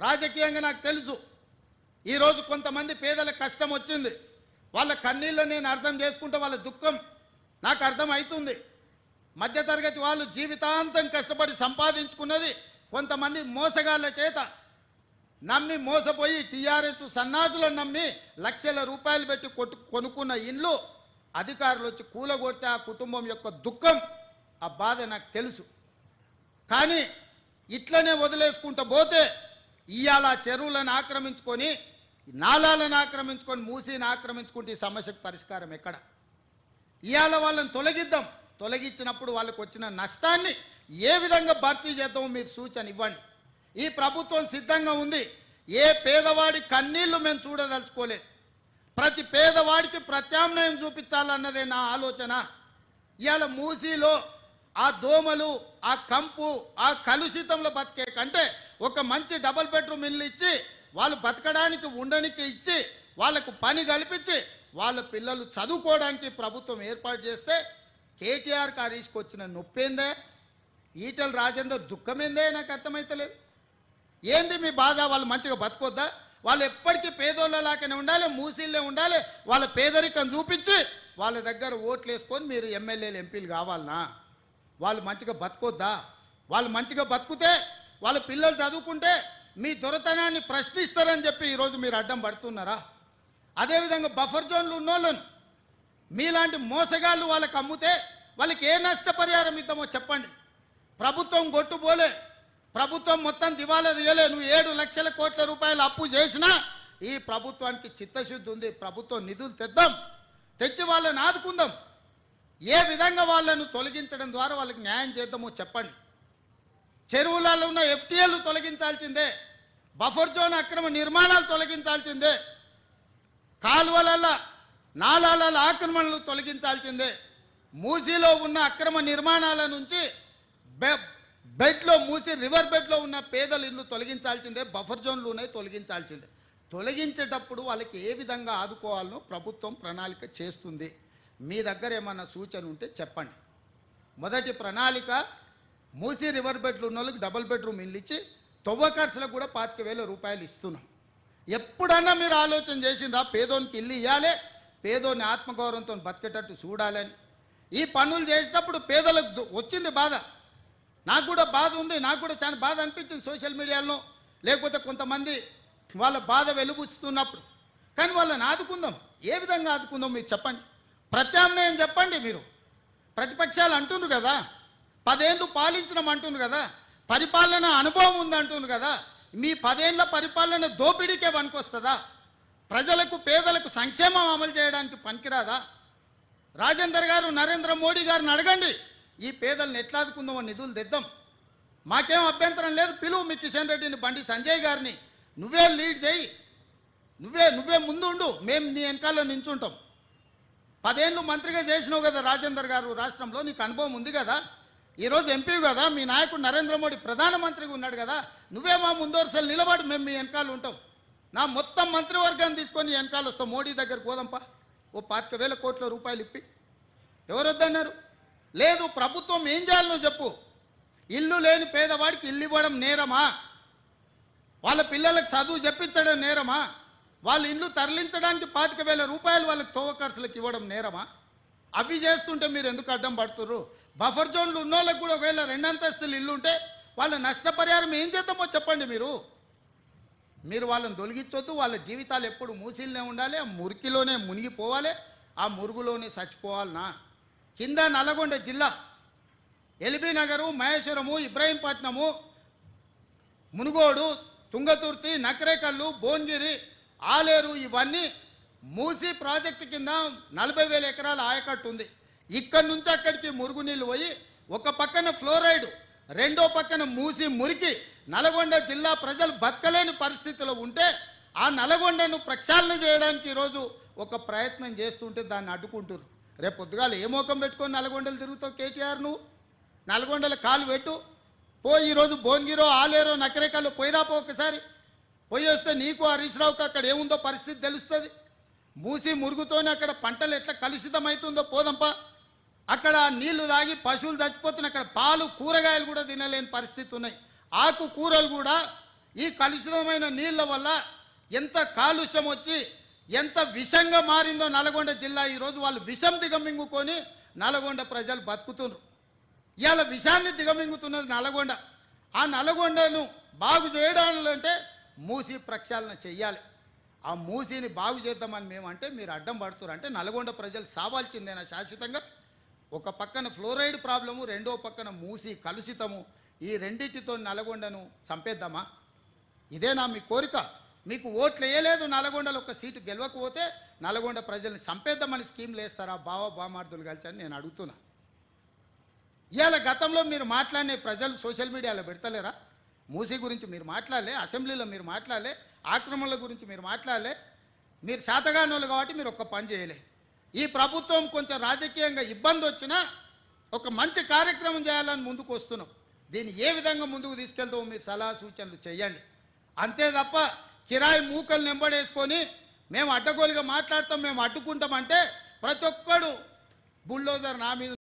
రాజకీయంగా నాకు తెలుసు. ఈరోజు కొంతమంది పేదల కష్టం వచ్చింది, వాళ్ళ కన్నీళ్ళు నేను అర్థం చేసుకుంటే వాళ్ళ దుఃఖం నాకు అర్థం అవుతుంది. మధ్యతరగతి వాళ్ళు జీవితాంతం కష్టపడి సంపాదించుకున్నది కొంతమంది మోసగాళ్ళ చేత నమ్మి మోసపోయి టీఆర్ఎస్ సన్నాసులను నమ్మి లక్షల రూపాయలు పెట్టి కొనుక్కున్న ఇల్లు అధికారులు వచ్చి కూలగొడితే ఆ కుటుంబం యొక్క దుఃఖం, ఆ బాధ నాకు తెలుసు. కానీ ఇట్లనే వదిలేసుకుంటూ పోతే ఇవాళ చెరువులను ఆక్రమించుకొని నాలాలను ఆక్రమించుకొని మూసీని ఆక్రమించుకుంటే ఈ సమస్యకు పరిష్కారం ఎక్కడ? ఇవాళ వాళ్ళని తొలగిద్దాం, తొలగించినప్పుడు వాళ్ళకు వచ్చిన నష్టాన్ని ఏ విధంగా భర్తీ చేద్దామో మీరు సూచన ఇవ్వండి. ఈ ప్రభుత్వం సిద్ధంగా ఉంది. ఏ పేదవాడి కన్నీళ్లు మేము చూడదలుచుకోలేదు. ప్రతి పేదవాడికి ప్రత్యామ్నాయం చూపించాలన్నదే నా ఆలోచన. ఇవాళ మూసీలో ఆ దోమలు, ఆ కంపు, ఆ కలుషితంలో బతికే కంటే ఒక మంచి డబుల్ బెడ్రూమ్ ఇల్లు ఇచ్చి వాళ్ళు బతకడానికి ఉండడానికి ఇచ్చి వాళ్ళకు పని కల్పించి వాళ్ళ పిల్లలు చదువుకోవడానికి ప్రభుత్వం ఏర్పాటు చేస్తే కేటీఆర్ హరీష్కి వచ్చిన నొప్పేందే, ఈటెల రాజేందర్ దుఃఖమేందే నాకు అర్థమైతలేదు. ఏంది మీ బాధ? వాళ్ళు మంచిగా బతకొద్దా? వాళ్ళు ఎప్పటికీ పేదోళ్ళలాగానే ఉండాలి, మూసీళ్ళే ఉండాలి. వాళ్ళ పేదరికం చూపించి వాళ్ళ దగ్గర ఓట్లు వేసుకొని మీరు ఎమ్మెల్యేలు ఎంపీలు కావాలనా? వాళ్ళు మంచిగా బతకొద్దా? వాళ్ళు మంచిగా బతుకుతే వాళ్ళ పిల్లలు చదువుకుంటే మీ దొరతనాన్ని ప్రశ్నిస్తారని చెప్పి ఈరోజు మీరు అడ్డం పడుతున్నారా? అదేవిధంగా బఫర్ జోన్లు ఉన్నోళ్ళను మీలాంటి మోసగాళ్ళు వాళ్ళకి అమ్ముతే వాళ్ళకి ఏ నష్టపరిహారం ఇద్దామో చెప్పండి. ప్రభుత్వం గొట్టుపోలే, ప్రభుత్వం మొత్తం దివాలా తీయలే. నువ్వు 7 లక్షల కోట్ల రూపాయలు అప్పు చేసినా ఈ ప్రభుత్వానికి చిత్తశుద్ధి ఉంది. ప్రభుత్వం నిధులు తెద్దాం, తెచ్చి వాళ్ళని ఆదుకుందాం. ఏ విధంగా వాళ్ళను తొలగించడం ద్వారా వాళ్ళకి న్యాయం చేద్దామో చెప్పండి. చెరువులలో ఉన్న ఎఫ్టీఎల్ తొలగించాల్సిందే, బఫర్ జోన్ అక్రమ నిర్మాణాలు తొలగించాల్సిందే, కాలువలలో నాలాల ఆక్రమణలు తొలగించాల్సిందే, మూసీలో ఉన్న అక్రమ నిర్మాణాల నుంచి బెడ్లో మూసి రివర్ బెడ్లో ఉన్న పేదల ఇల్లు తొలగించాల్సిందే, బఫర్ జోన్లు ఉన్నాయి తొలగించాల్సిందే. తొలగించేటప్పుడు వాళ్ళకి ఏ విధంగా ఆదుకోవాలనో ప్రభుత్వం ప్రణాళిక చేస్తుంది. మీ దగ్గర ఏమన్నా సూచన ఉంటే చెప్పండి. మొదటి ప్రణాళిక మూసి రివర్ బెడ్లు ఉన్న వాళ్ళకి డబుల్ బెడ్రూమ్ ఇల్లు ఇచ్చి తవ్వకర్సులకు కూడా 25,000 రూపాయలు ఇస్తున్నాం. ఎప్పుడన్నా మీరు ఆలోచన చేసిందా పేదోనికి ఇల్లు ఇవ్వాలి, పేదోని ఆత్మగౌరవంతో బతికేటట్టు చూడాలని? ఈ పనులు చేసేటప్పుడు పేదలకు వచ్చింది బాధ, నాకు కూడా బాధ ఉంది, నాకు కూడా చాలా బాధ అనిపించింది సోషల్ మీడియాలో, లేకపోతే కొంతమంది వాళ్ళ బాధ వెలుబుచ్చుతున్నప్పుడు. కానీ వాళ్ళని ఆదుకుందాం. ఏ విధంగా ఆదుకుందాం మీరు చెప్పండి, ప్రత్యామ్నాయం చెప్పండి. మీరు ప్రతిపక్షాలు అంటున్నారు కదా, 10 ఏళ్ళు పాలించడం అంటున్నారు కదా, పరిపాలన అనుభవం ఉంది అంటున్నారు కదా, మీ 10 ఏళ్ల పరిపాలన దోపిడీకే పనికొస్తుందా? ప్రజలకు పేదలకు సంక్షేమం అమలు చేయడానికి పనికిరాదా? రాజేందర్ గారు నరేంద్ర మోడీ గారిని అడగండి, ఈ పేదలను ఎట్లా ఆదుకుందామో నిధులు తెద్దాం. మాకేం అభ్యంతరం లేదు, పిలువు మీ కిషన్ రెడ్డిని, బండి సంజయ్ గారిని, నువ్వే లీడ్ చేయి, నువ్వే ముందు ఉండు, మేము నీ వెనకాల నించుంటాం. 10 ఏళ్ళు మంత్రిగా చేసినావు కదా రాజేందర్ గారు, రాష్ట్రంలో నీకు అనుభవం ఉంది కదా, ఈరోజు ఎంపీ కదా, మీ నాయకుడు నరేంద్ర మోడీ ప్రధానమంత్రిగా ఉన్నాడు కదా, నువ్వే మా ముందోర్సలు నిలబడి మేము మీ వెనకాల ఉంటాం. నా మొత్తం మంత్రివర్గాన్ని తీసుకొని వెనకాల వస్తాం, మోడీ దగ్గరకు పోదాంపా, ఓ 25,000 కోట్ల రూపాయలు ఇప్పి. ఎవరు వద్దన్నారు? లేదు, ప్రభుత్వం ఏం చేయాలనో చెప్పు. ఇల్లు లేని పేదవాడికి ఇల్లు ఇవ్వడం నేరమా? వాళ్ళ పిల్లలకు చదువు చెప్పించడం నేరమా? వాళ్ళ ఇల్లు తరలించడానికి 25,000 రూపాయలు వాళ్ళకి తోవ ఖర్చులకు ఇవ్వడం నేరమా? అవి చేస్తుంటే మీరు ఎందుకు అడ్డం పడుతుర్రు? బఫర్ జోన్లు ఉన్న వాళ్ళకి కూడా ఒకవేళ 2 అంతస్తులు ఇల్లు ఉంటే వాళ్ళ నష్టపరిహారం ఏం చేద్దామో చెప్పండి. మీరు వాళ్ళని తొలగించొద్దు. వాళ్ళ జీవితాలు ఎప్పుడు మూసిల్నే ఉండాలి, ఆ మురికిలోనే మునిగిపోవాలి, ఆ మురుగులోనే చచ్చిపోవాలనా? కింద నల్లగొండ జిల్లా ఎల్బీ నగరు, మహేశ్వరము, ఇబ్రాహీంపట్నము, మునుగోడు, తుంగతుర్తి, నకరేకల్లు, భువనగిరి, ఆలేరు, ఇవన్నీ మూసీ ప్రాజెక్టు కింద 40,000 ఎకరాల ఆయకట్టు ఉంది. ఇక్కడి నుంచి అక్కడికి మురుగునీళ్ళు పోయి ఒక పక్కన ఫ్లోరైడ్, రెండో పక్కన మూసి మురికి నల్గొండ జిల్లా ప్రజలు బతకలేని పరిస్థితిలో ఉంటే ఆ నల్గొండను ప్రక్షాళన చేయడానికి ఈరోజు ఒక ప్రయత్నం చేస్తుంటే దాన్ని అడ్డుకుంటారు. రేపు పొద్దుగాలు ఏ మోకం పెట్టుకొని నల్గొండలు తిరుగుతావు కేటీఆర్? నువ్వు నల్గొండల కాలు పెట్టు, పోయి ఈరోజు భువనగిరో, ఆలేరో, నకరేకల్లో పోయిరాపో, ఒకసారి పోయి వస్తే నీకు హరీష్ రావుకి అక్కడ ఏముందో పరిస్థితి తెలుస్తుంది. మూసి మురుగుతోనే అక్కడ పంటలు ఎట్లా కలుషితం అవుతుందో పోదంపా. అక్కడ నీళ్లు తాగి పశువులు చచ్చిపోతున్నాయి, అక్కడ పాలు కూరగాయలు కూడా తినలేని పరిస్థితి ఉన్నాయి. ఆకు కూరలు కూడా ఈ కలుషితమైన నీళ్ళ వల్ల ఎంత కాలుష్యం వచ్చి ఎంత విషంగా మారిందో నల్గొండ జిల్లా. ఈరోజు వాళ్ళు విషం దిగమింగుకొని నల్గొండ ప్రజలు బతుకుతున్నారు. ఇవాళ విషాన్ని దిగమింగుతున్నది నల్గొండ. ఆ నల్గొండను బాగు చేయడాలంటే మూసి ప్రక్షాళన చెయ్యాలి. ఆ మూసిని బాగు చేద్దామని మేమంటే మీరు అడ్డం పడుతున్నారు. అంటే నల్గొండ ప్రజలు సావాల్సిందేనా శాశ్వతంగా? ఒక పక్కన ఫ్లోరైడ్ ప్రాబ్లము, రెండో పక్కన మూసి కలుషితము, ఈ రెండింటితో నల్గొండను చంపేద్దామా? ఇదేనా మీ కోరిక? మీకు ఓట్లు వేయలేదు, నల్గొండలో ఒక సీటు గెలవకపోతే నల్గొండ ప్రజల్ని చంపేద్దామని స్కీమ్లు వేస్తారా బామార్దులు కలిసి అని నేను అడుగుతున్నా. ఇవాళ గతంలో మీరు మాట్లాడిన ప్రజలు సోషల్ మీడియాలో పెడతలేరా? మూసీ గురించి మీరు మాట్లాడలే, అసెంబ్లీలో మీరు మాట్లాడలే, ఆక్రమణల గురించి మీరు మాట్లాడలే. మీరు శాతగానోళ్ళు కాబట్టి మీరు ఒక్క పని చేయలే. ఈ ప్రభుత్వం కొంచెం రాజకీయంగా ఇబ్బంది వచ్చినా ఒక మంచి కార్యక్రమం చేయాలని ముందుకు వస్తున్నాం. దీన్ని ఏ విధంగా ముందుకు తీసుకెళ్తామో మీరు సలహా సూచనలు చేయండి. అంతే తప్ప కిరాయి మూకలు నెంబడేసుకొని మేము అడ్డగోలుగా మాట్లాడతాం, మేము అడ్డుకుంటామంటే ప్రతి ఒక్కడు బుల్డోజర్ నా మీద